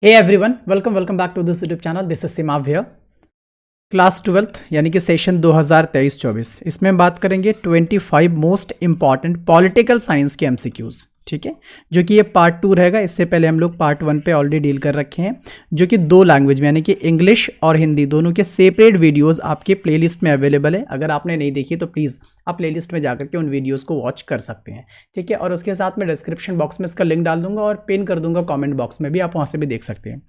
Hey everyone, welcome back to this YouTube channel. This is Simab here. Class 12th यानी कि session 2023-24 इसमें हम बात करेंगे 25 मोस्ट इंपॉर्टेंट पॉलिटिकल साइंस के एमसीक्यूज, ठीक है, जो कि ये पार्ट 2 रहेगा। इससे पहले हम लोग पार्ट 1 पे ऑलरेडी डील कर रखे हैं, जो कि दो लैंग्वेज में यानी कि इंग्लिश और हिंदी दोनों के सेपरेट वीडियोस आपके प्लेलिस्ट में अवेलेबल है। अगर आपने नहीं देखी तो प्लीज़ आप प्लेलिस्ट में जाकर के उन वीडियोस को वॉच कर सकते हैं, ठीक है। और उसके साथ में डिस्क्रिप्शन बॉक्स में इसका लिंक डाल दूंगा और पिन कर दूंगा कॉमेंट बॉक्स में भी, आप वहाँ से भी देख सकते हैं।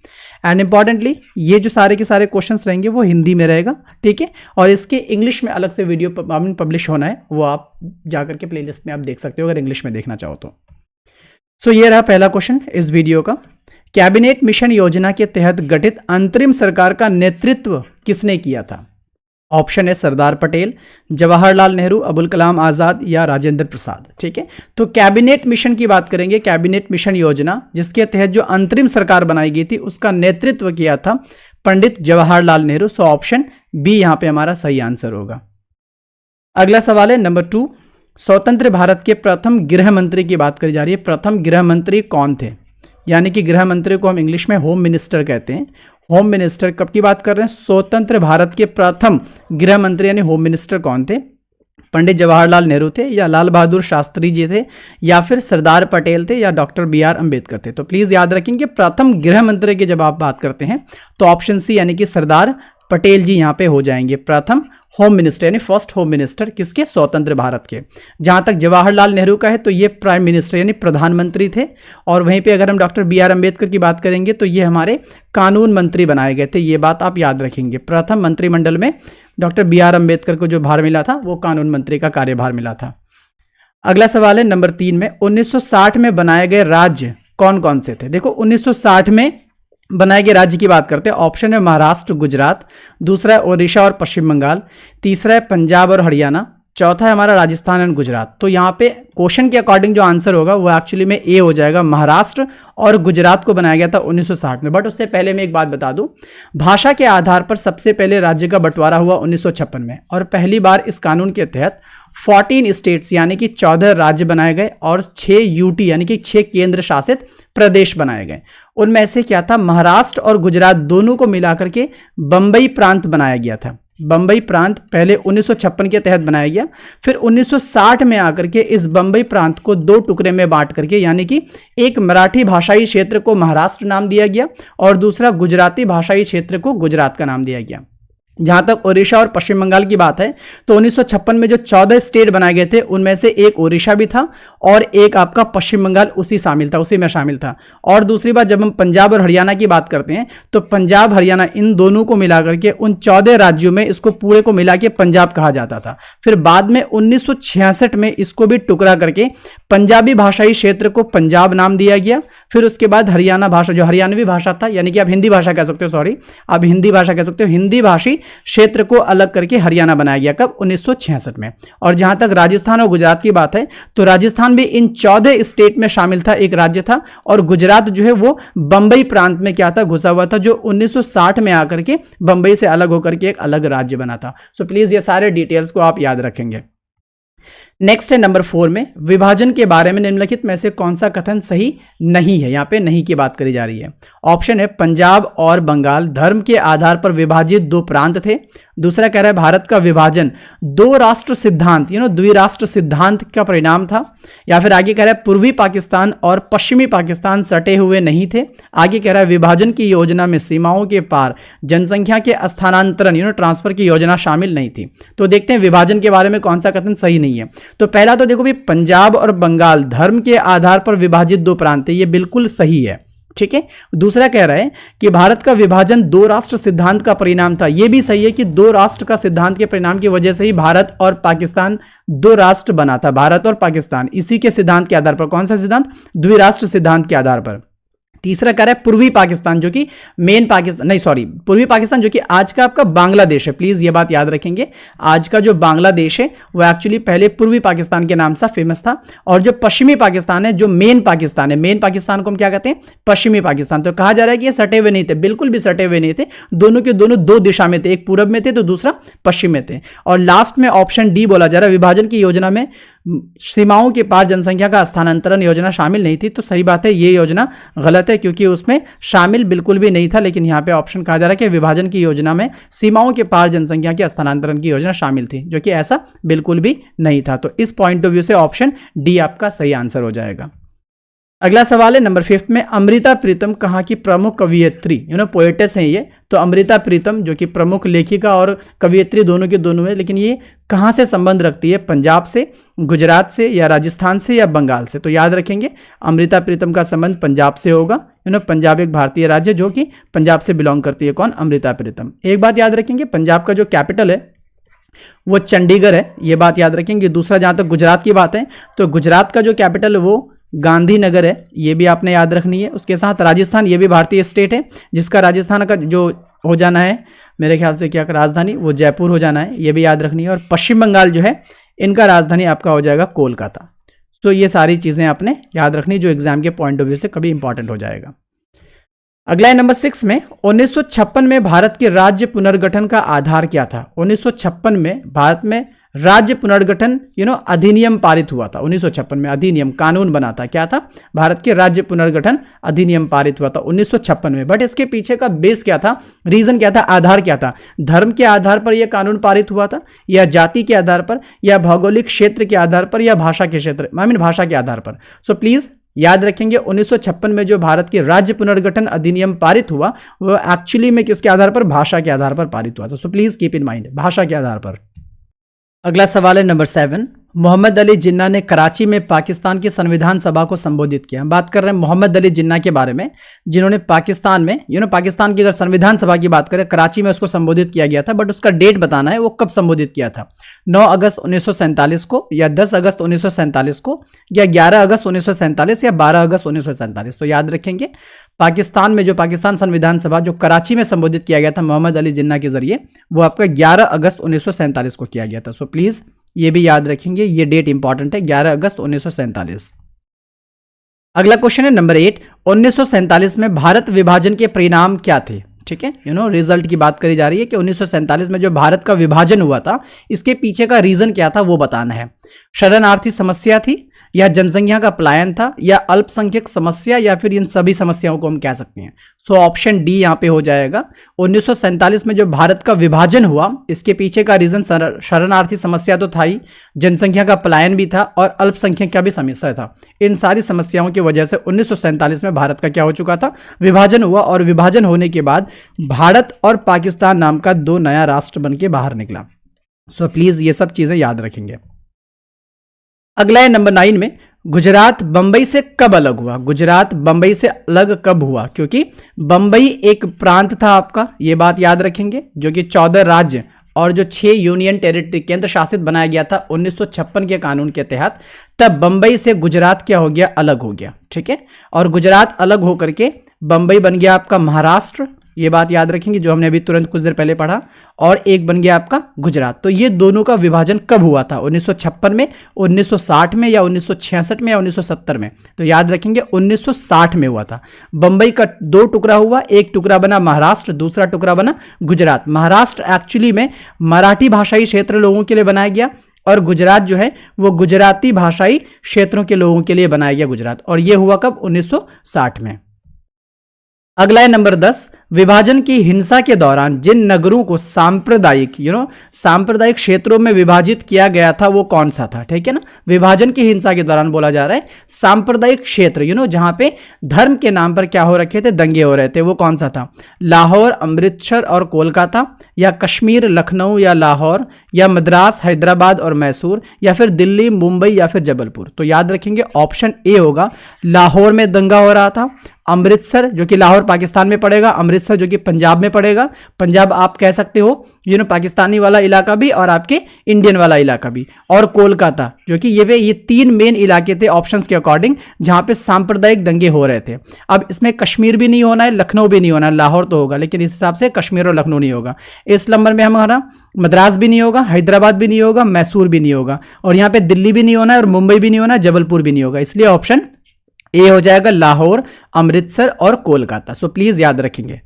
एंड इंपॉर्टेंटली ये जो सारे के सारे क्वेश्चन रहेंगे वो हिंदी में रहेगा, ठीक है। और इसके इंग्लिश में अलग से वीडियो पब्लिश होना है, वो आप जाकर के प्लेलिस्ट में आप देख सकते हो अगर इंग्लिश में देखना चाहो तो। सो ये रहा पहला क्वेश्चन इस वीडियो का। कैबिनेट मिशन योजना के तहत गठित अंतरिम सरकार का नेतृत्व किसने किया था? ऑप्शन है सरदार पटेल, जवाहरलाल नेहरू, अबुल कलाम आजाद या राजेंद्र प्रसाद, ठीक है। तो कैबिनेट मिशन की बात करेंगे। कैबिनेट मिशन योजना जिसके तहत जो अंतरिम सरकार बनाई गई थी उसका नेतृत्व किया था Pandit Jawaharlal Nehru. So option B यहां पे हमारा सही आंसर होगा। अगला सवाल है नंबर 2। स्वतंत्र भारत के प्रथम गृह मंत्री की बात करी जा रही है। प्रथम गृह मंत्री कौन थे? यानी कि गृह मंत्री को हम इंग्लिश में होम मिनिस्टर कहते हैं। होम मिनिस्टर कब की बात कर रहे हैं? स्वतंत्र भारत के प्रथम गृह मंत्री यानी होम मिनिस्टर कौन थे? पंडित जवाहरलाल नेहरू थे या लाल बहादुर शास्त्री जी थे या फिर सरदार पटेल थे या डॉक्टर BR अम्बेडकर थे? तो प्लीज याद रखेंगे प्रथम गृह मंत्री की जब आप बात करते हैं तो ऑप्शन सी यानी कि सरदार पटेल जी यहां पे हो जाएंगे प्रथम होम मिनिस्टर यानी फर्स्ट होम मिनिस्टर किसके? स्वतंत्र भारत के। जहां तक जवाहरलाल नेहरू का है तो ये प्राइम मिनिस्टर यानी प्रधानमंत्री थे। और वहीं पे अगर हम डॉक्टर BR अम्बेडकर की बात करेंगे तो ये हमारे कानून मंत्री बनाए गए थे। ये बात आप याद रखेंगे। प्रथम मंत्रिमंडल में डॉक्टर BR अम्बेडकर को जो भार मिला था वो कानून मंत्री का कार्यभार मिला था। अगला सवाल है नंबर 3 में। 1960 में बनाए गए राज्य कौन कौन से थे? देखो 1960 में बनाए गए राज्य की बात करते हैं। ऑप्शन है महाराष्ट्र, गुजरात, दूसरा है ओडिशा और पश्चिम बंगाल, तीसरा है पंजाब और हरियाणा, चौथा है हमारा राजस्थान एंड गुजरात। तो यहाँ पे क्वेश्चन के अकॉर्डिंग जो आंसर होगा वो एक्चुअली में ए हो जाएगा। महाराष्ट्र और गुजरात को बनाया गया था 1960 में। बट उससे पहले मैं एक बात बता दूं, भाषा के आधार पर सबसे पहले राज्य का बंटवारा हुआ 1956 में और पहली बार इस कानून के तहत 14 स्टेट्स यानी कि 14 राज्य बनाए गए और 6 UT यानी कि 6 केंद्र शासित प्रदेश बनाए गए। उनमें से क्या था? महाराष्ट्र और गुजरात दोनों को मिलाकर के बंबई प्रांत बनाया गया था। बंबई प्रांत पहले 1956 के तहत बनाया गया, फिर 1960 में आकर के इस बंबई प्रांत को 2 टुकड़े में बांट करके यानी कि एक मराठी भाषाई क्षेत्र को महाराष्ट्र नाम दिया गया और दूसरा गुजराती भाषाई क्षेत्र को गुजरात का नाम दिया गया। जहां तक ओडिशा और पश्चिम बंगाल की बात है तो 1956 में जो 14 स्टेट बनाए गए थे उनमें से एक ओडिशा भी था और एक आपका पश्चिम बंगाल उसी में शामिल था। और दूसरी बात, जब हम पंजाब और हरियाणा की बात करते हैं तो पंजाब हरियाणा इन दोनों को मिलाकर के उन 14 राज्यों में इसको पूरे को मिला के पंजाब कहा जाता था। फिर बाद में 1966 में इसको भी टुकड़ा करके पंजाबी भाषाई क्षेत्र को पंजाब नाम दिया गया। फिर उसके बाद हरियाणा भाषा जो हरियाणवी भाषा था यानी कि आप हिंदी भाषा कह सकते हो, सॉरी आप हिंदी भाषा कह सकते हो, हिंदी भाषी क्षेत्र को अलग करके हरियाणा बनाया गया। कब? 1966 में। और जहां तक राजस्थान और गुजरात की बात है तो राजस्थान भी इन 14 स्टेट में शामिल था, एक राज्य था। और गुजरात जो है वो बंबई प्रांत में क्या था? घुसा हुआ था, जो 1960 में आकर के बंबई से अलग होकर के एक अलग राज्य बना था। सो प्लीज ये सारे डिटेल्स को आप याद रखेंगे। नेक्स्ट है नंबर 4 में। विभाजन के बारे में निम्नलिखित में से कौन सा कथन सही नहीं है? यहां पे नहीं की बात करी जा रही है। ऑप्शन है पंजाब और बंगाल धर्म के आधार पर विभाजित 2 प्रांत थे। दूसरा कह रहा है भारत का विभाजन 2 राष्ट्र सिद्धांत द्विराष्ट्र सिद्धांत का परिणाम था। या फिर आगे कह रहा है पूर्वी पाकिस्तान और पश्चिमी पाकिस्तान सटे हुए नहीं थे। आगे कह रहा है विभाजन की योजना में सीमाओं के पार जनसंख्या के स्थानांतरण ट्रांसफर की योजना शामिल नहीं थी। तो देखते हैं विभाजन के बारे में कौन सा कथन सही नहीं है। तो पहला तो देखो भी पंजाब और बंगाल धर्म के आधार पर विभाजित 2 प्रांत है, ये बिल्कुल सही है, ठीक है। दूसरा कह रहा है कि भारत का विभाजन 2 राष्ट्र सिद्धांत का परिणाम था, यह भी सही है कि 2 राष्ट्र का सिद्धांत के परिणाम की वजह से ही भारत और पाकिस्तान 2 राष्ट्र बना था। भारत और पाकिस्तान इसी के सिद्धांत के आधार पर, कौन सा सिद्धांत? द्विराष्ट्र सिद्धांत के आधार पर। तीसरा कह रहा है पूर्वी पाकिस्तान जो कि पूर्वी पाकिस्तान जो कि आज का आपका बांग्लादेश है। प्लीज ये बात याद रखेंगे, आज का जो बांग्लादेश है वो एक्चुअली पहले पूर्वी पाकिस्तान के नाम से फेमस था। और जो पश्चिमी पाकिस्तान है, जो मेन पाकिस्तान है, मेन पाकिस्तान को हम क्या कहते हैं? पश्चिमी पाकिस्तान। तो कहा जा रहा है कि ये सटे हुए नहीं थे, बिल्कुल भी सटे हुए नहीं थे। दोनों के दोनों 2 दिशा में थे, एक पूरब में थे तो दूसरा पश्चिम में थे। और लास्ट में ऑप्शन डी बोला जा रहा है विभाजन की योजना में सीमाओं के पार जनसंख्या का स्थानांतरण योजना शामिल नहीं थी, तो सही बात है, ये योजना गलत है क्योंकि उसमें शामिल बिल्कुल भी नहीं था। लेकिन यहाँ पे ऑप्शन कहा जा रहा है कि विभाजन की योजना में सीमाओं के पार जनसंख्या के स्थानांतरण की योजना शामिल थी, जो कि ऐसा बिल्कुल भी नहीं था। तो इस पॉइंट ऑफ व्यू से ऑप्शन डी आपका सही आंसर हो जाएगा। अगला सवाल है नंबर 5 में, अमृता प्रीतम कहाँ की प्रमुख कवियत्री, पोएटेस हैं ये। तो अमृता प्रीतम जो कि प्रमुख लेखिका और कवियत्री दोनों के दोनों है, लेकिन ये कहाँ से संबंध रखती है, पंजाब से, गुजरात से, या राजस्थान से, या बंगाल से। तो याद रखेंगे अमृता प्रीतम का संबंध पंजाब से होगा। पंजाब एक भारतीय राज्य जो कि पंजाब से बिलोंग करती है। कौन? अमृता प्रीतम। एक बात याद रखेंगे, पंजाब का जो कैपिटल है वो चंडीगढ़ है, ये बात याद रखेंगे। दूसरा, जहाँ तक गुजरात की बात है तो गुजरात का जो कैपिटल है वो गांधीनगर है, ये भी आपने याद रखनी है। उसके साथ राजस्थान, ये भी भारतीय स्टेट है जिसका राजस्थान का जो हो जाना है मेरे ख्याल से क्या राजधानी, वो जयपुर हो जाना है, ये भी याद रखनी है। और पश्चिम बंगाल जो है इनका राजधानी आपका हो जाएगा कोलकाता। तो ये सारी चीज़ें आपने याद रखनी जो एग्जाम के पॉइंट ऑफ व्यू से कभी इंपॉर्टेंट हो जाएगा। अगला है नंबर 6 में, 1956 में भारत के राज्य पुनर्गठन का आधार क्या था? 1956 में भारत में राज्य पुनर्गठन अधिनियम पारित हुआ था। 1956 में अधिनियम, कानून बना था। क्या था? भारत के राज्य पुनर्गठन अधिनियम पारित हुआ था 1956 में। बट इसके पीछे का बेस क्या था, रीजन क्या था, आधार क्या था? धर्म के आधार पर यह कानून पारित हुआ था, या जाति के आधार पर, या भौगोलिक क्षेत्र के आधार पर, या भाषा के क्षेत्र भाषा के आधार पर? सो प्लीज याद रखेंगे 1956 में जो भारत के राज्य पुनर्गठन अधिनियम पारित हुआ वो एक्चुअली में किसके आधार पर? भाषा के आधार पर पारित हुआ था। So please keep in mind, भाषा के आधार पर। अगला सवाल है नंबर 7, मोहम्मद अली जिन्ना ने कराची में पाकिस्तान की संविधान सभा को संबोधित किया। बात कर रहे हैं मोहम्मद अली जिन्ना के बारे में, जिन्होंने पाकिस्तान में पाकिस्तान की अगर संविधान सभा की बात करें, कराची में उसको संबोधित किया गया था। बट उसका डेट बताना है, वो कब संबोधित किया था? 9 अगस्त 1947 को, या 10 अगस्त 1947 को, या 11 अगस्त 1947, या 12 अगस्त 1947। तो याद रखेंगे पाकिस्तान में जो पाकिस्तान संविधान सभा जो कराची में संबोधित किया गया था मोहम्मद अली जिन्ना के जरिए, वो आपका 11 अगस्त 1947 को किया गया था। सो प्लीज ये भी याद रखेंगे, ये डेट इंपॉर्टेंट है, 11 अगस्त 1947। अगला क्वेश्चन है नंबर 8, 1947 में भारत विभाजन के परिणाम क्या थे? ठीक है, रिजल्ट की बात करी जा रही है कि 1947 में जो भारत का विभाजन हुआ था इसके पीछे का रीजन क्या था वो बताना है। शरणार्थी समस्या थी, या जनसंख्या का पलायन था, या अल्पसंख्यक समस्या, या फिर इन सभी समस्याओं को हम कह सकते हैं। सो ऑप्शन डी यहाँ पे हो जाएगा। 1947 में जो भारत का विभाजन हुआ इसके पीछे का रीजन शरणार्थी समस्या तो था ही, जनसंख्या का पलायन भी था, और अल्पसंख्यक का भी समस्या था। इन सारी समस्याओं की वजह से 1947 में भारत का क्या हो चुका था? विभाजन हुआ, और विभाजन होने के बाद भारत और पाकिस्तान नाम का 2 नया राष्ट्र बन के बाहर निकला। सो प्लीज ये सब चीजें याद रखेंगे। अगला है नंबर 9 में, गुजरात बंबई से कब अलग हुआ? गुजरात बंबई से अलग कब हुआ? क्योंकि बंबई एक प्रांत था आपका, ये बात याद रखेंगे, जो कि 14 राज्य और जो 6 यूनियन टेरिटरी केंद्र शासित बनाया गया था 1956 के कानून के तहत। तब बंबई से गुजरात क्या हो गया? अलग हो गया। ठीक है, और गुजरात अलग होकर के बंबई बन गया आपका महाराष्ट्र, ये बात याद रखेंगे जो हमने अभी तुरंत कुछ देर पहले पढ़ा, और एक बन गया आपका गुजरात। तो ये दोनों का विभाजन कब हुआ था? 1956 में, 1960 में, या 1966 में, या 1970 में? तो याद रखेंगे 1960 में हुआ था। बंबई का 2 टुकड़ा हुआ, एक टुकड़ा बना महाराष्ट्र, दूसरा टुकड़ा बना गुजरात। महाराष्ट्र एक्चुअली में मराठी भाषाई क्षेत्र लोगों के लिए बनाया गया, और गुजरात जो है वो गुजराती भाषाई क्षेत्रों के लोगों के लिए बनाया गया गुजरात। और ये हुआ कब? 1960 में। अगला है नंबर 10, विभाजन की हिंसा के दौरान जिन नगरों को सांप्रदायिक सांप्रदायिक क्षेत्रों में विभाजित किया गया था वो कौन सा था? ठीक है ना, विभाजन की हिंसा के दौरान बोला जा रहा है सांप्रदायिक क्षेत्र जहां पे धर्म के नाम पर क्या हो रखे थे? दंगे हो रहे थे, वो कौन सा था? लाहौर, अमृतसर और कोलकाता, या कश्मीर, लखनऊ या लाहौर, या मद्रास, हैदराबाद और मैसूर, या फिर दिल्ली, मुंबई, या फिर जबलपुर? तो याद रखेंगे ऑप्शन ए होगा, लाहौर में दंगा हो रहा था। अमृतसर जो कि लाहौर पाकिस्तान में पड़ेगा, अमृतसर जो कि पंजाब में पड़ेगा, पंजाब आप कह सकते हो पाकिस्तानी वाला इलाका भी और आपके इंडियन वाला इलाका भी, और कोलकाता जो कि ये 3 मेन इलाके थे ऑप्शंस के अकॉर्डिंग जहां पे सांप्रदायिक दंगे हो रहे थे। अब इसमें कश्मीर भी नहीं होना है, लखनऊ भी नहीं होना है, लाहौर तो होगा, लेकिन इस हिसाब से कश्मीर और लखनऊ नहीं होगा। इस नंबर में हमारा मद्रास भी नहीं होगा, हैदराबाद भी नहीं होगा, मैसूर भी नहीं होगा, और यहाँ पे दिल्ली भी नहीं होना है, और मुंबई भी नहीं होना है, जबलपुर भी नहीं होगा। इसलिए ऑप्शन ए हो जाएगा लाहौर, अमृतसर और कोलकाता। सो प्लीज याद रखेंगे।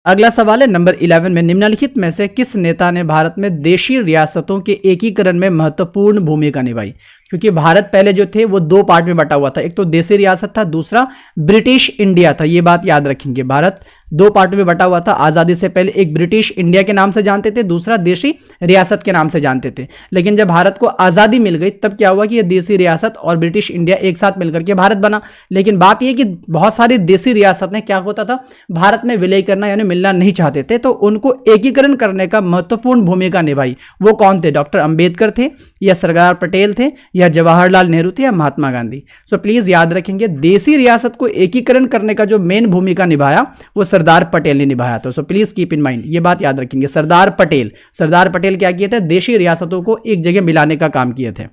अगला सवाल है नंबर 11 में, निम्नलिखित में से किस नेता ने भारत में देशी रियासतों के एकीकरण में महत्वपूर्ण भूमिका निभाई? क्योंकि भारत पहले जो थे वो दो पार्ट में बटा हुआ था, एक तो देसी रियासत था, दूसरा ब्रिटिश इंडिया था। ये बात याद रखेंगे, भारत दो पार्ट में बटा हुआ था आज़ादी से पहले, एक ब्रिटिश इंडिया के नाम से जानते थे, दूसरा देशी रियासत के नाम से जानते थे। लेकिन जब भारत को आज़ादी मिल गई तब क्या हुआ कि ये देसी रियासत और ब्रिटिश इंडिया एक साथ मिलकर के भारत बना। लेकिन बात यह कि बहुत सारी देसी रियासतें क्या होता था, भारत में विलय करना यानी मिलना नहीं चाहते थे, तो उनको एकीकरण करने का महत्वपूर्ण भूमिका निभाई। वो कौन थे? डॉक्टर अंबेडकर थे, या सरदार पटेल थे, या जवाहरलाल नेहरू थे, या महात्मा गांधी। सो प्लीज याद रखेंगे, देसी रियासत को एकीकरण करने का जो मेन भूमिका निभाया वो सरदार पटेल ने निभाया था। So please keep in mind, ये बात याद रखेंगे, सरदार पटेल क्या किए थे? देशी रियासतों को एक जगह मिलाने का काम किए थे।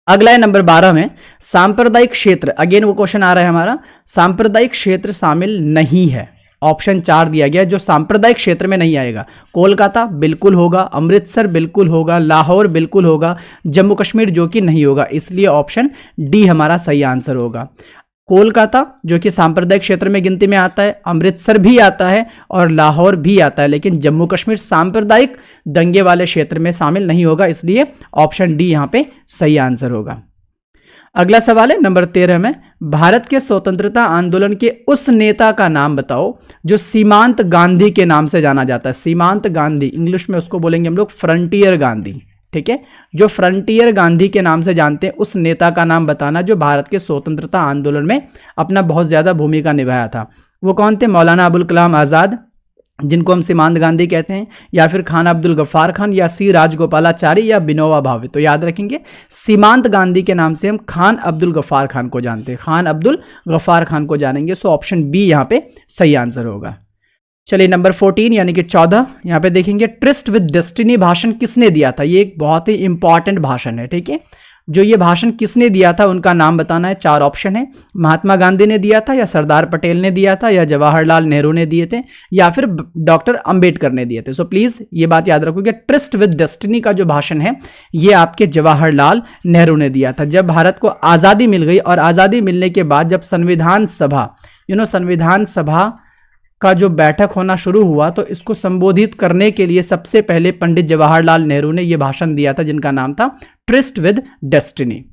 अगला है नंबर 12 में सांप्रदायिक क्षेत्र। अगेन वो क्वेश्चन आ रहा है हमारा, सांप्रदायिक क्षेत्र शामिल नहीं है। ऑप्शन 4 दिया गया जो सांप्रदायिक क्षेत्र में नहीं आएगा। कोलकाता बिल्कुल होगा, अमृतसर बिल्कुल होगा, लाहौर बिल्कुल होगा, जम्मू कश्मीर जो कि नहीं होगा। इसलिए ऑप्शन डी हमारा सही आंसर होगा। कोलकाता जो कि सांप्रदायिक क्षेत्र में गिनती में आता है, अमृतसर भी आता है और लाहौर भी आता है, लेकिन जम्मू कश्मीर सांप्रदायिक दंगे वाले क्षेत्र में शामिल नहीं होगा। इसलिए ऑप्शन डी यहां पे सही आंसर होगा। अगला सवाल है नंबर 13 में, भारत के स्वतंत्रता आंदोलन के उस नेता का नाम बताओ जो सीमांत गांधी के नाम से जाना जाता है। सीमांत गांधी, इंग्लिश में उसको बोलेंगे हम लोग फ्रंटियर गांधी। ठीक है, जो फ्रंटियर गांधी के नाम से जानते हैं उस नेता का नाम बताना जो भारत के स्वतंत्रता आंदोलन में अपना बहुत ज्यादा भूमिका निभाया था। वो कौन थे? मौलाना अबुल कलाम आजाद, जिनको हम सीमांत गांधी कहते हैं, या फिर खान अब्दुल गफ्फार खान, या सी राजगोपालाचारी, या विनोबा भावे। तो याद रखेंगे, सीमांत गांधी के नाम से हम खान अब्दुल गफ्फार खान को जानते हैं, खान अब्दुल गफ्फार खान को जानेंगे। सो ऑप्शन बी यहां पे सही आंसर होगा। चलिए नंबर 14 यानी कि 14 यहां पे देखेंगे, ट्रिस्ट विद डेस्टिनी भाषण किसने दिया था? ये एक बहुत ही इंपॉर्टेंट भाषण है। ठीक है, जो ये भाषण किसने दिया था उनका नाम बताना है। 4 ऑप्शन है, महात्मा गांधी ने दिया था, या सरदार पटेल ने दिया था, या जवाहरलाल नेहरू ने दिए थे, या फिर डॉक्टर अंबेडकर ने दिए थे। सो प्लीज ये बात याद रखोगे, ट्रिस्ट विद डेस्टिनी का जो भाषण है ये आपके जवाहरलाल नेहरू ने दिया था। जब भारत को आज़ादी मिल गई और आज़ादी मिलने के बाद जब संविधान सभा संविधान सभा का जो बैठक होना शुरू हुआ तो इसको संबोधित करने के लिए सबसे पहले पंडित जवाहरलाल नेहरू ने यह भाषण दिया था, जिनका नाम था ट्रिस्ट विद डेस्टिनी।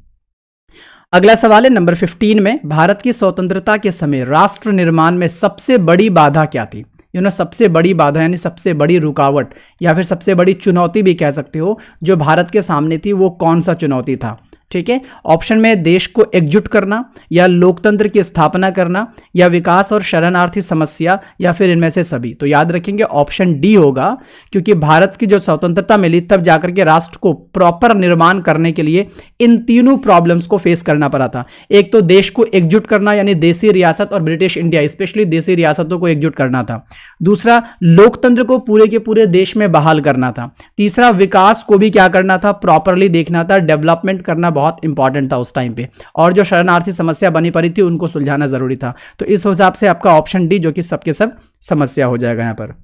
अगला सवाल है नंबर 15 में, भारत की स्वतंत्रता के समय राष्ट्र निर्माण में सबसे बड़ी बाधा क्या थी? सबसे बड़ी बाधा यानी सबसे बड़ी रुकावट या फिर सबसे बड़ी चुनौती भी कह सकते हो, जो भारत के सामने थी, वो कौन सा चुनौती था? ठीक है, ऑप्शन में देश को एकजुट करना, या लोकतंत्र की स्थापना करना, या विकास और शरणार्थी समस्या, या फिर इनमें से सभी। तो याद रखेंगे ऑप्शन डी होगा, क्योंकि भारत की जो स्वतंत्रता मिली तब जाकर के राष्ट्र को प्रॉपर निर्माण करने के लिए इन तीनों प्रॉब्लम्स को फेस करना पड़ा था। एक तो देश को एकजुट करना यानी देसी रियासत और ब्रिटिश इंडिया, स्पेशली देसी रियासतों को एकजुट करना था। दूसरा, लोकतंत्र को पूरे के पूरे देश में बहाल करना था। तीसरा, विकास को भी क्या करना था? प्रॉपरली देखना था, डेवलपमेंट करना बहुत इंपॉर्टेंट था उस टाइम पे, और जो शरणार्थी समस्या बनी पड़ी थी उनको सुलझाना जरूरी था। तो इस हिसाब से आपका ऑप्शन डी जो कि सबके सब समस्या हो जाएगा यहां पर।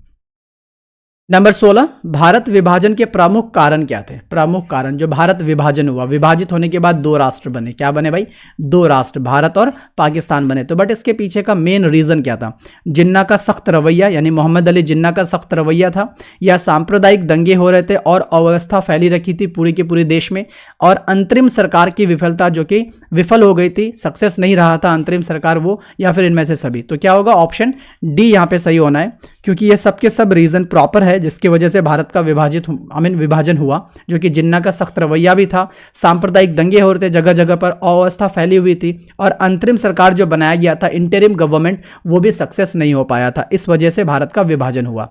नंबर 16, भारत विभाजन के प्रमुख कारण क्या थे? प्रमुख कारण, जो भारत विभाजन हुआ, विभाजित होने के बाद 2 राष्ट्र बने। क्या बने भाई? 2 राष्ट्र, भारत और पाकिस्तान बने। तो बट इसके पीछे का मेन रीजन क्या था? जिन्ना का सख्त रवैया, यानी मोहम्मद अली जिन्ना का सख्त रवैया था, या सांप्रदायिक दंगे हो रहे थे और अव्यवस्था फैली रखी थी पूरी के पूरे देश में, और अंतरिम सरकार की विफलता जो कि विफल हो गई थी, सक्सेस नहीं रहा था अंतरिम सरकार वो, या फिर इनमें से सभी। तो क्या होगा? ऑप्शन डी यहां पे सही होना है, क्योंकि ये सबके सब रीजन प्रॉपर है जिसकी वजह से भारत का विभाजन हुआ, जो कि जिन्ना का सख्त रवैया भी था, सांप्रदायिक दंगे हो रहे थे जगह जगह पर, अव्यवस्था फैली हुई थी, और अंतरिम सरकार जो बनाया गया था, इंटरिम गवर्नमेंट, वो भी सक्सेस नहीं हो पाया था। इस वजह से भारत का विभाजन हुआ।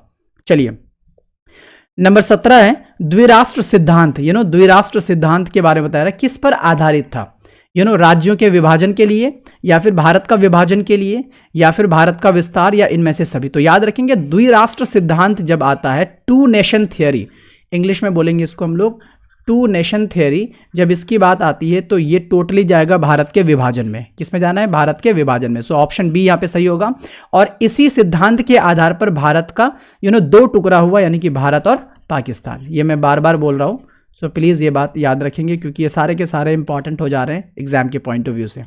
चलिए नंबर 17 है द्विराष्ट्र सिद्धांत। द्विराष्ट्र सिद्धांत के बारे में बताया, किस पर आधारित था? राज्यों के विभाजन के लिए, या फिर भारत का विभाजन के लिए, या फिर भारत का विस्तार, या इनमें से सभी। तो याद रखेंगे, द्विराष्ट्र सिद्धांत जब आता है, 2 नेशन थियरी, इंग्लिश में बोलेंगे इसको हम लोग 2 नेशन थियरी, जब इसकी बात आती है तो ये टोटली जाएगा भारत के विभाजन में। किसमें जाना है? भारत के विभाजन में। सो ऑप्शन बी यहां पे सही होगा, और इसी सिद्धांत के आधार पर भारत का 2 टुकड़ा हुआ, यानी कि भारत और पाकिस्तान। ये मैं बार बार बोल रहा हूं, सो प्लीज़ ये बात याद रखेंगे, क्योंकि ये सारे के सारे इंपॉर्टेंट हो जा रहे हैं एग्जाम के पॉइंट ऑफ व्यू से।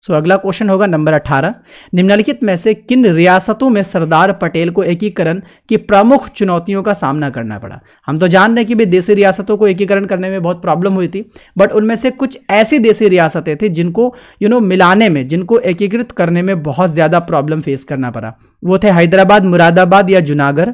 सो अगला क्वेश्चन होगा नंबर 18, निम्नलिखित में से किन रियासतों में सरदार पटेल को एकीकरण की प्रमुख चुनौतियों का सामना करना पड़ा। हम तो जान रहे हैं कि भाई देशी रियासतों को एकीकरण करने में बहुत प्रॉब्लम हुई थी, बट उनमें से कुछ ऐसी देशी रियासतें थी जिनको मिलाने में, जिनको एकीकृत करने में बहुत ज्यादा प्रॉब्लम फेस करना पड़ा। वो थे हैदराबाद मुरादाबाद या जूनागढ़,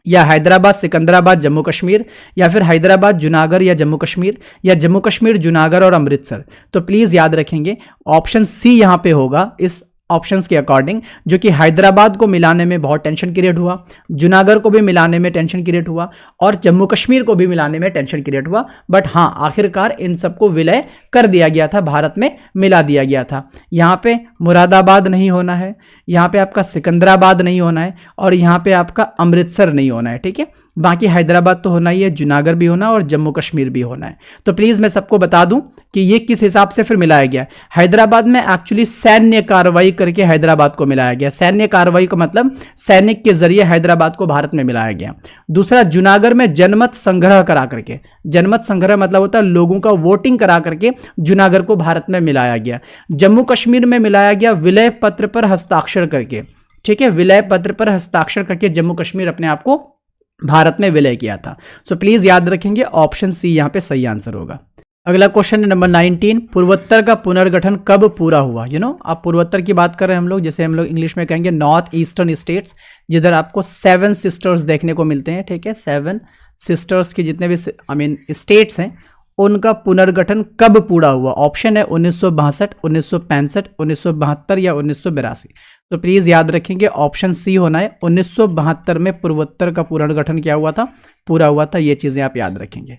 या हैदराबाद सिकंदराबाद जम्मू कश्मीर, या फिर हैदराबाद जूनागढ़ या जम्मू कश्मीर, या जम्मू कश्मीर जूनागढ़ और अमृतसर। तो प्लीज याद रखेंगे ऑप्शन सी यहां पे होगा इस ऑप्शंस के अकॉर्डिंग, जो कि हैदराबाद को मिलाने में बहुत टेंशन क्रिएट हुआ, जूनागढ़ को भी मिलाने में टेंशन क्रिएट हुआ, और जम्मू कश्मीर को भी मिलाने में टेंशन क्रिएट हुआ। बट हाँ, आखिरकार इन सबको विलय कर दिया गया था, भारत में मिला दिया गया था। यहाँ पे मुरादाबाद नहीं होना है, यहाँ पे आपका सिकंदराबाद नहीं होना है, और यहाँ पे आपका अमृतसर नहीं होना है। ठीक है, बाकी हैदराबाद तो होना ही है, जूनागढ़ भी होना और जम्मू कश्मीर भी होना है। तो प्लीज मैं सबको बता दूं कि ये किस हिसाब से फिर मिलाया गया। हैदराबाद में एक्चुअली सैन्य कार्रवाई करके हैदराबाद को मिलाया गया। सैन्य कार्रवाई का मतलब सैनिक के जरिए हैदराबाद को भारत में मिलाया गया। दूसरा, जूनागढ़ में जनमत संग्रह करा करके, जनमत संग्रह मतलब होता है लोगों का वोटिंग करा करके जूनागढ़ को भारत में मिलाया गया। जम्मू कश्मीर में मिलाया गया विलय पत्र पर हस्ताक्षर करके। ठीक है, विलय पत्र पर हस्ताक्षर करके जम्मू कश्मीर अपने आप को भारत में विलय किया था। सो प्लीज याद रखेंगे ऑप्शन सी यहां पे सही आंसर होगा। अगला क्वेश्चन है नंबर 19, पूर्वोत्तर का पुनर्गठन कब पूरा हुआ। आप पूर्वोत्तर की बात कर रहे हैं हम लोग, जैसे हम लोग इंग्लिश में कहेंगे नॉर्थ ईस्टर्न स्टेट्स, जिधर आपको 7 सिस्टर्स देखने को मिलते हैं। ठीक है, 7 सिस्टर्स के जितने भी स्टेट्स हैं उनका पुनर्गठन कब पूरा हुआ। ऑप्शन है 1962, 1965, 1972 या 1982। तो प्लीज याद रखेंगे ऑप्शन सी होना है, 1972 में पूर्वोत्तर का पुनर्गठन क्या हुआ था, पूरा हुआ था। ये चीजें आप याद रखेंगे।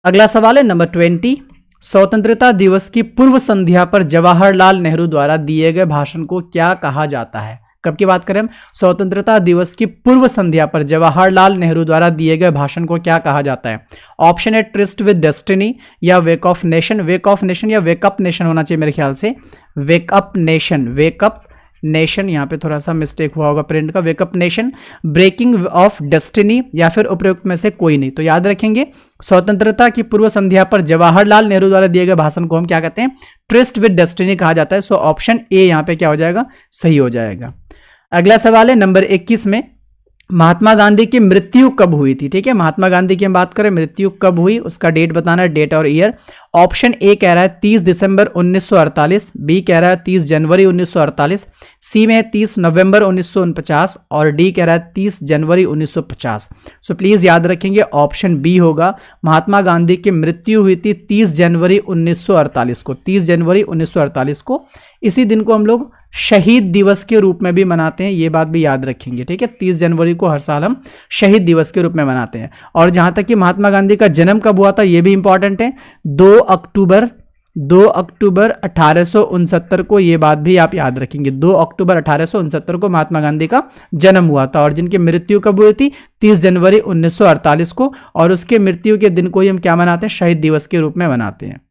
अगला सवाल है नंबर 20, स्वतंत्रता दिवस की पूर्व संध्या पर जवाहरलाल नेहरू द्वारा दिए गए भाषण को क्या कहा जाता है। कब की बात करें हम, स्वतंत्रता दिवस की पूर्व संध्या पर जवाहरलाल नेहरू द्वारा दिए गए भाषण को क्या कहा जाता है। ऑप्शन है ट्रिस्ट विद डेस्टिनी, या wake of nation, wake of nation या वेकअप नेशन होना चाहिए मेरे ख्याल से, वेकअप नेशन, वेकअप नेशन, यहाँ पे थोड़ा सा मिस्टेक हुआ होगा प्रिंट का, wake up nation, breaking of destiny, या फिर उपयुक्त में से कोई नहीं। तो याद रखेंगे स्वतंत्रता की पूर्व संध्या पर जवाहरलाल नेहरू द्वारा दिए गए भाषण को हम क्या कहते हैं, ट्रिस्ट विद डेस्टिनी कहा जाता है। सो ऑप्शन ए यहाँ पे क्या हो जाएगा, सही हो जाएगा। अगला सवाल है नंबर 21 में, महात्मा गांधी की मृत्यु कब हुई थी। ठीक है, महात्मा गांधी की हम बात करें, मृत्यु कब हुई उसका डेट बताना है, डेट और ईयर। ऑप्शन ए कह रहा है 30 दिसंबर 1948, बी कह रहा है 30 जनवरी 1948, सी में है 30 नवंबर 1949, और डी कह रहा है 30 जनवरी 1950। सो प्लीज याद रखेंगे ऑप्शन बी होगा, महात्मा गांधी की मृत्यु हुई थी 30 जनवरी 1948 को, 30 जनवरी 1948 को। इसी दिन को हम लोग शहीद दिवस के रूप में भी मनाते हैं, ये बात भी याद रखेंगे। ठीक है, 30 जनवरी को हर साल हम शहीद दिवस के रूप में मनाते हैं। और जहां तक कि महात्मा गांधी का जन्म कब हुआ था ये भी इंपॉर्टेंट है, 2 अक्टूबर 1869 को, ये बात भी आप याद रखेंगे। 2 अक्टूबर 1869 को महात्मा गांधी का जन्म हुआ था, और जिनकी मृत्यु कब हुई थी, 30 जनवरी 1948 को, और उसके मृत्यु के दिन को ही हम क्या मनाते हैं, शहीद दिवस के रूप में मनाते हैं।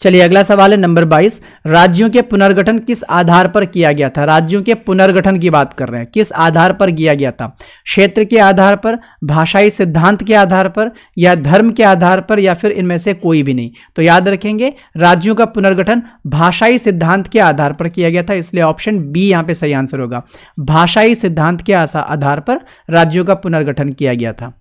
चलिए अगला सवाल है नंबर 22, राज्यों के पुनर्गठन किस आधार पर किया गया था। राज्यों के पुनर्गठन की बात कर रहे हैं, किस आधार पर किया गया था, क्षेत्र के आधार पर, भाषाई सिद्धांत के आधार पर, या धर्म के आधार पर, या फिर इनमें से कोई भी नहीं। तो याद रखेंगे राज्यों का पुनर्गठन भाषाई सिद्धांत के आधार पर किया गया था, इसलिए ऑप्शन बी यहां पे सही आंसर होगा। भाषाई सिद्धांत के आधार पर राज्यों का पुनर्गठन किया गया था।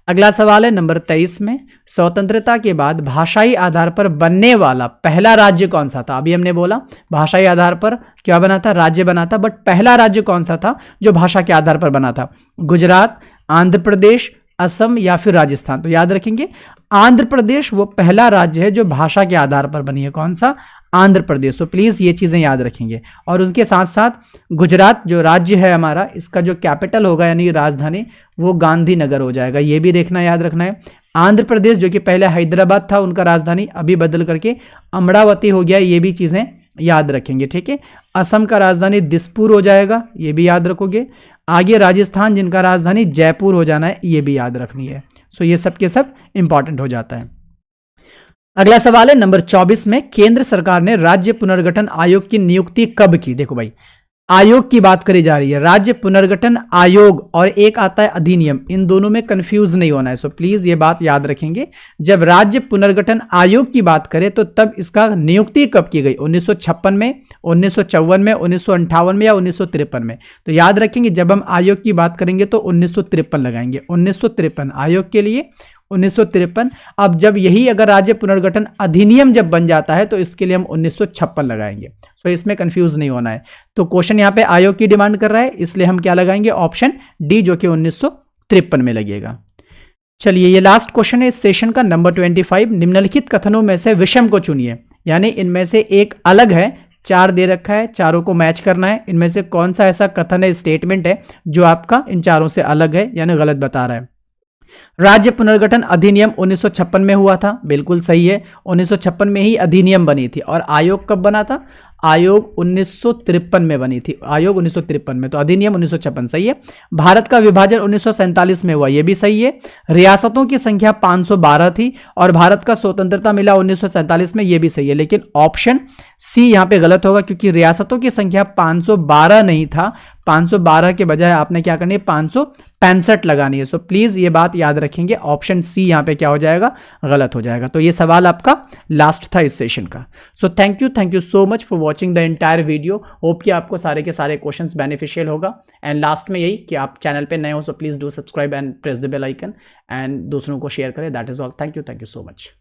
अगला सवाल है नंबर 23 में, स्वतंत्रता के बाद भाषाई आधार पर बनने वाला पहला राज्य कौन सा था। अभी हमने बोला भाषाई आधार पर क्या बना था, राज्य बना था, बट पहला राज्य कौन सा था जो भाषा के आधार पर बना था। गुजरात, आंध्र प्रदेश, असम या फिर राजस्थान। तो याद रखेंगे आंध्र प्रदेश वो पहला राज्य है जो भाषा के आधार पर बनी है। कौन सा, आंध्र प्रदेश। तो प्लीज ये चीजें याद रखेंगे। और उनके साथ साथ गुजरात जो राज्य है हमारा, इसका जो कैपिटल होगा यानी राजधानी, वो गांधीनगर हो जाएगा, ये भी देखना याद रखना है। आंध्र प्रदेश जो कि पहले हैदराबाद था उनका राजधानी, अभी बदल करके अमरावती हो गया, ये भी चीजें याद रखेंगे। ठीक है, असम का राजधानी दिसपुर हो जाएगा, ये भी याद रखोगे। आगे राजस्थान जिनका राजधानी जयपुर हो जाना है, ये भी याद रखनी है। सो ये सब के सब इंपॉर्टेंट हो जाता है। अगला सवाल है नंबर 24 में, केंद्र सरकार ने राज्य पुनर्गठन आयोग की नियुक्ति कब की। देखो भाई, आयोग की बात करी जा रही है, राज्य पुनर्गठन आयोग और एक आता है अधिनियम, इन दोनों में कंफ्यूज नहीं होना है। सो प्लीज ये बात याद रखेंगे, जब राज्य पुनर्गठन आयोग की बात करें तो तब इसका नियुक्ति कब की गई, 1956 में, 1954 में, 1958 में या 1953 में। तो याद रखेंगे जब हम आयोग की बात करेंगे तो 1953 लगाएंगे, 1953 आयोग के लिए 1953। अब जब यही अगर राज्य पुनर्गठन अधिनियम जब बन जाता है तो इसके लिए हम 1956 लगाएंगे। सो इसमें कंफ्यूज नहीं होना है। तो क्वेश्चन यहां पे आयोग की डिमांड कर रहा है, इसलिए हम क्या लगाएंगे, ऑप्शन डी जो कि 1953 में लगेगा। चलिए ये लास्ट क्वेश्चन है इस सेशन का, नंबर 25। निम्नलिखित कथनों में से विषम को चुनिए, यानी इनमें से एक अलग है, 4 दे रखा है, चारों को मैच करना है। इनमें से कौन सा ऐसा कथन है, स्टेटमेंट है जो आपका इन चारों से अलग है यानी गलत बता रहा है। राज्य पुनर्गठन अधिनियम 1956 में हुआ था, बिल्कुल सही है, 1956 में ही अधिनियम बनी थी। और आयोग कब बना था, आयोग 1953 में बनी थी, आयोग 1953 में, तो अधिनियम 1956 सही है। भारत का विभाजन 1947 में हुआ, यह भी सही है। रियासतों की संख्या 512 थी और भारत का स्वतंत्रता मिला 1947 में, यह भी सही है। लेकिन ऑप्शन सी यहां पे गलत होगा, क्योंकि रियासतों की संख्या 512 नहीं था, 512 के बजाय आपने क्या करनी है, 565 लगानी है। सो प्लीज ये बात याद रखेंगे, ऑप्शन सी यहां पे क्या हो जाएगा, गलत हो जाएगा। तो ये सवाल आपका लास्ट था इस सेशन का। So thank you so much for watching the entire video. Hope कि आपको सारे के सारे क्वेश्चंस बेनिफिशियल होगा। एंड लास्ट में यही कि आप चैनल पे नए हो, so please do subscribe and press the bell icon and दूसरों को शेयर करें। That is all. Thank you so much.